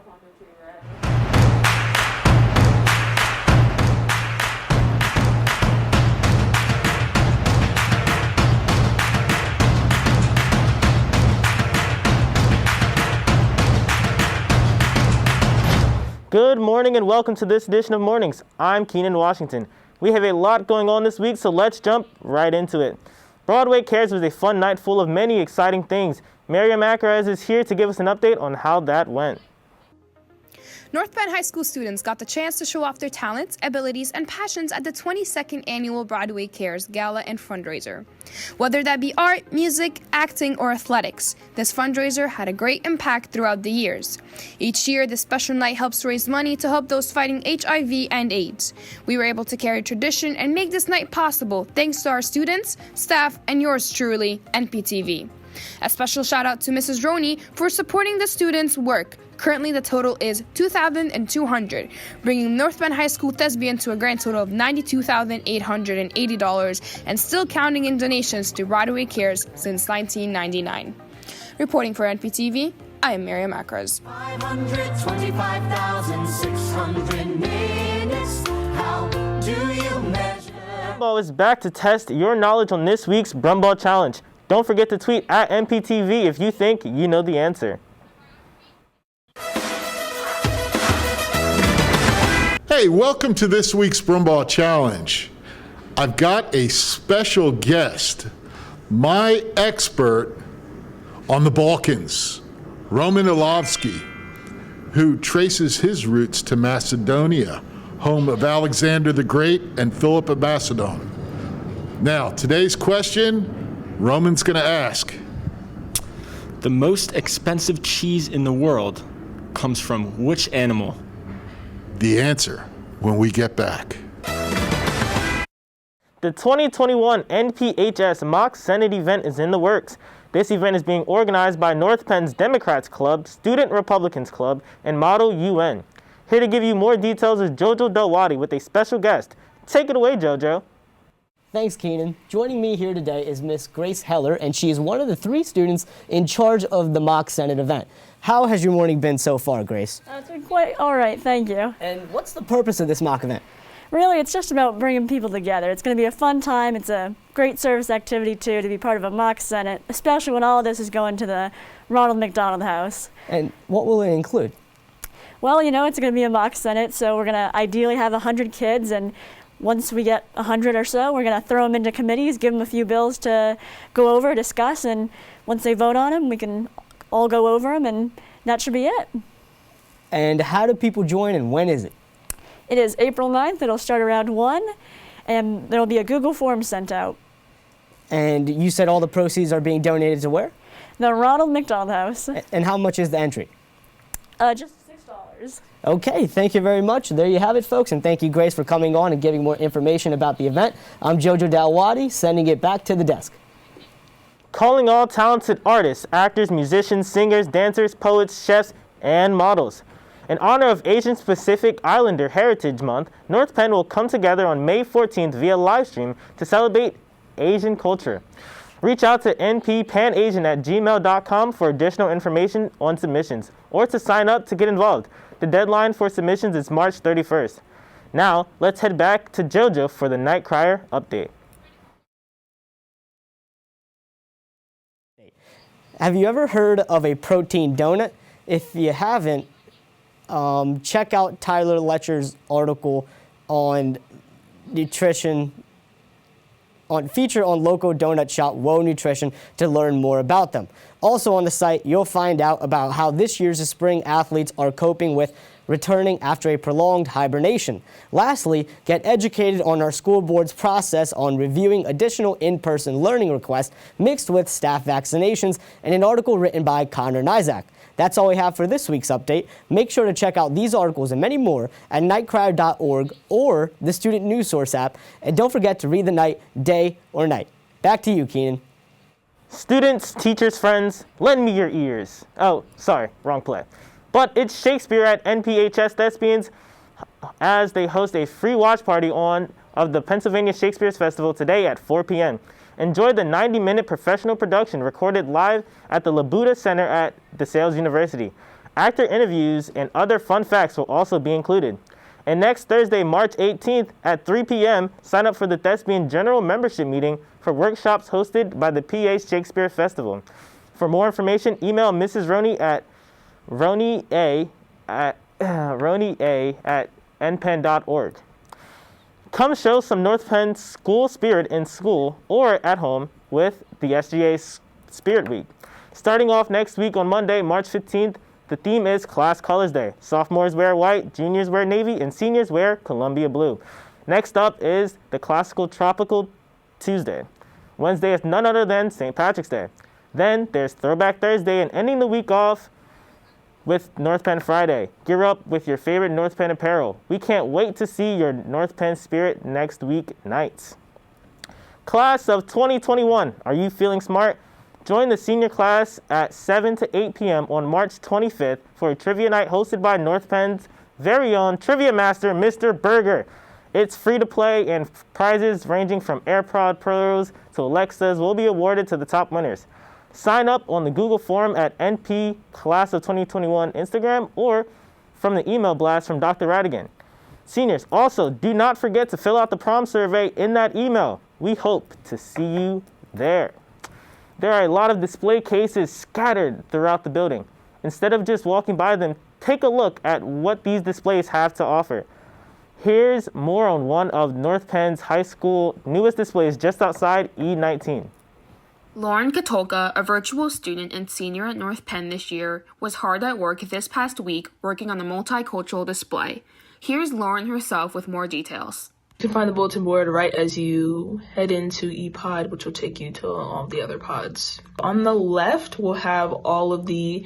talking to you, right? Good morning and welcome to this edition of Mornings. I'm Keenan Washington. We have a lot going on this week, so let's jump right into it. Broadway Cares was a fun night full of many exciting things. Miriam Acres is here to give us an update on how that went. North Penn High School students got the chance to show off their talents, abilities, and passions at the 22nd Annual Broadway Cares Gala and Fundraiser. Whether that be art, music, acting, or athletics, this fundraiser had a great impact throughout the years. Each year, this special night helps raise money to help those fighting HIV and AIDS. We were able to carry tradition and make this night possible thanks to our students, staff, and yours truly, NPTV. A special shout out to Mrs. Roney for supporting the students' work. Currently, the total is $2,200, bringing North Penn High School Thespian to a grand total of $92,880 and still counting in donations to Broadway Cares since 1999. Reporting for NPTV, I am Miriam Acres. 525,600 minutes. How do you measure? Brumball is back to test your knowledge on this week's Brumball Challenge. Don't forget to tweet at NPTV if you think you know the answer. Hey, welcome to this week's Brumball Challenge. I've got a special guest, my expert on the Balkans, Roman Ilovsky, who traces his roots to Macedonia, home of Alexander the Great and Philip of Macedon. Now, today's question, Roman's going to ask. The most expensive cheese in the world comes from which animal? The answer when we get back. The 2021 NPHS Mock Senate event is in the works. This event is being organized by North Penn's Democrats Club, Student Republicans Club, and Model UN. Here to give you more details is Jojo Delwadi with a special guest. Take it away, Jojo. Thanks, Keenan. Joining me here today is Miss Grace Heller, and she is one of the 3 students in charge of the Mock Senate event. How has your morning been so far, Grace? It's been quite all right, thank you. And what's the purpose of this mock event? Really, it's just about bringing people together. It's going to be a fun time. It's a great service activity, too, to be part of a mock senate, especially when all of this is going to the Ronald McDonald House. And what will it include? Well, you know, it's going to be a mock senate, so we're going to ideally have 100 kids, and once we get 100 or so, we're going to throw them into committees, give them a few bills to go over, discuss, and once they vote on them, we can all go over them, and that should be it. And how do people join, and when is it? It is April 9th. It'll start around 1, and there will be a Google form sent out. And you said all the proceeds are being donated to where? The Ronald McDonald House. And how much is the entry? Just $6. Okay, thank you very much. There you have it, folks, and thank you, Grace, for coming on and giving more information about the event. I'm Jojo Dalwadi, sending it back to the desk. Calling all talented artists, actors, musicians, singers, dancers, poets, chefs, and models. In honor of Asian Pacific Islander Heritage Month, North Penn will come together on May 14th via livestream to celebrate Asian culture. Reach out to nppанasian@gmail.com for additional information on submissions or to sign up to get involved. The deadline for submissions is March 31st. Now, let's head back to JoJo for the Night Crier update. Have you ever heard of a protein donut? If you haven't, check out Tyler Letcher's article on nutrition, feature on local donut shop Woe Nutrition to learn more about them. Also on the site, you'll find out about how this year's spring athletes are coping with returning after a prolonged hibernation. Lastly, get educated on our school board's process on reviewing additional in-person learning requests mixed with staff vaccinations in an article written by Connor Nizak. That's all we have for this week's update. Make sure to check out these articles and many more at nightcrier.org or the Student News Source app. And don't forget to read the night, day or night. Back to you, Keenan. Students, teachers, friends, lend me your ears. Oh, sorry, wrong play. But it's Shakespeare at NPHS Thespians as they host a free watch party of the Pennsylvania Shakespeare Festival today at 4 p.m. Enjoy the 90-minute professional production recorded live at the Labuda Center at DeSales University. Actor interviews and other fun facts will also be included. And next Thursday, March 18th at 3 p.m., sign up for the Thespian General Membership Meeting for workshops hosted by the PA Shakespeare Festival. For more information, email Mrs. Roney at roney@npenn.org. Come show some North Penn school spirit in school or at home with the SGA Spirit Week. Starting off next week on Monday, March 15th, the theme is Class Colors Day. Sophomores wear white, juniors wear navy, and seniors wear Columbia blue. Next up is the Classical Tropical Tuesday. Wednesday is none other than St. Patrick's Day. Then there's Throwback Thursday, and ending the week off with North Penn Friday. Gear up with your favorite North Penn apparel. We can't wait to see your North Penn spirit next week nights. Class of 2021, are you feeling smart? Join the senior class at 7 to 8 p.m. on March 25th for a trivia night hosted by North Penn's very own trivia master, Mr. Berger. It's free to play, and prizes ranging from AirPod Pros to Alexas will be awarded to the top winners. Sign up on the Google form at NP Class of 2021 Instagram or from the email blast from Dr. Radigan. Seniors, also do not forget to fill out the prom survey in that email. We hope to see you there. There are a lot of display cases scattered throughout the building. Instead of just walking by them, take a look at what these displays have to offer. Here's more on one of North Penn's high school newest displays just outside E19. Lauren Katolka, a virtual student and senior at North Penn this year, was hard at work this past week working on the multicultural display. Here's Lauren herself with more details. You can find the bulletin board right as you head into ePod, which will take you to all the other pods. On the left, we'll have all of the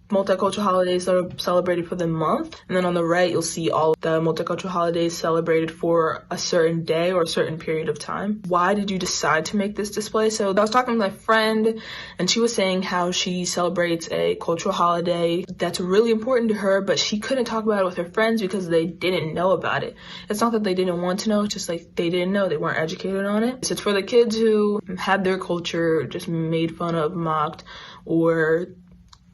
multicultural holidays that are celebrated for the month. And then on the right, you'll see all of the multicultural holidays celebrated for a certain day or a certain period of time. Why did you decide to make this display? So I was talking with my friend, and she was saying how she celebrates a cultural holiday that's really important to her, but she couldn't talk about it with her friends because they didn't know about it. It's not that they didn't want to know, it's just like they didn't know, they weren't educated on it. So it's for the kids who had their culture just made fun of, mocked, or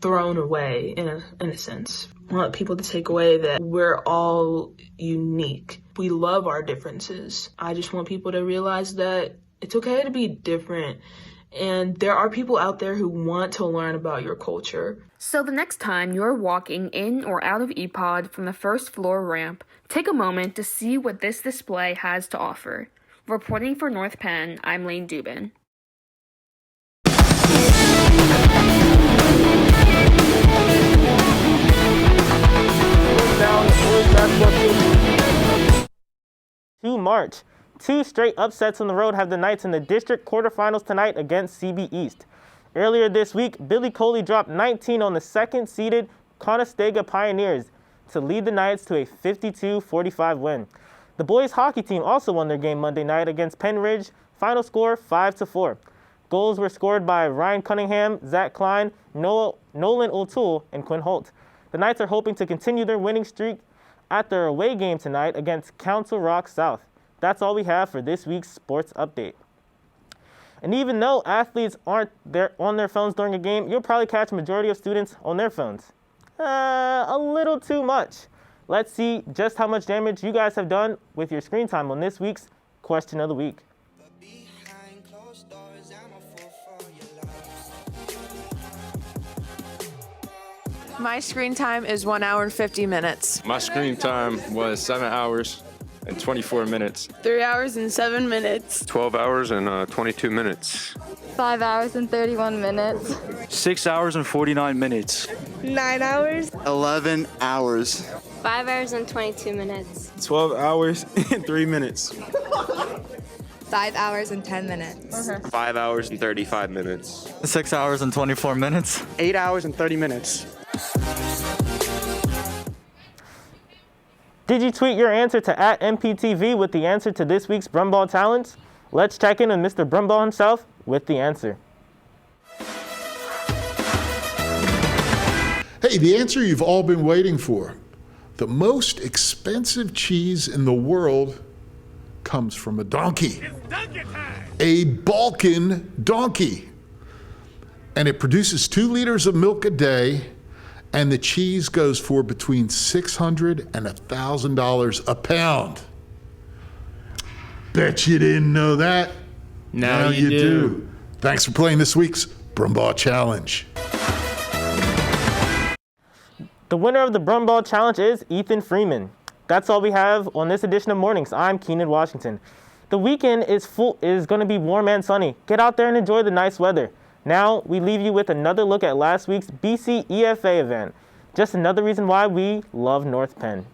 thrown away in a sense. I want people to take away that we're all unique. We love our differences. I just want people to realize that it's okay to be different, and there are people out there who want to learn about your culture. So the next time you're walking in or out of ePod from the first floor ramp, take a moment to see what this display has to offer. Reporting for North Penn, I'm Lane Dubin. To March. Two straight upsets on the road have the Knights in the district quarterfinals tonight against CB East. Earlier this week, Billy Coley dropped 19 on the second-seeded Conestoga Pioneers to lead the Knights to a 52-45 win. The boys hockey team also won their game Monday night against Penn Ridge, final score 5-4. Goals were scored by Ryan Cunningham, Zach Klein, Nolan O'Toole, and Quinn Holt. The Knights are hoping to continue their winning streak at their away game tonight against Council Rock South. That's all we have for this week's sports update. And even though athletes aren't there on their phones during a game, you'll probably catch a majority of students on their phones. A little too much. Let's see just how much damage you guys have done with your screen time on this week's Question of the Week. My screen time is 1 hour and 50 minutes. My screen time was 7 hours and 24 minutes. 3 hours and 7 minutes. 12 hours and 22 minutes. 5 hours and 31 minutes. 6 hours and 49 minutes. 9 hours. 11 hours. 5 hours and 22 minutes. 12 hours and 3 minutes. 5 hours and 10 minutes. 5 hours and 35 minutes. 6 hours and 24 minutes. 8 hours and 30 minutes. Did you tweet your answer to @NPTV with the answer to this week's Brumball Challenge? Let's check in with Mr. Brumball himself with the answer. Hey, the answer you've all been waiting for. The most expensive cheese in the world comes from a donkey. It's donkey time. A Balkan donkey. And it produces 2 liters of milk a day and the cheese goes for between $600 and $1,000 a pound. Bet you didn't know that. Now you do. Thanks for playing this week's Brumball Challenge. The winner of the Brumball Challenge is Ethan Freeman. That's all we have on this edition of Mornings. I'm Keenan Washington. The weekend is going to be warm and sunny. Get out there and enjoy the nice weather. Now, we leave you with another look at last week's BC EFA event. Just another reason why we love North Penn.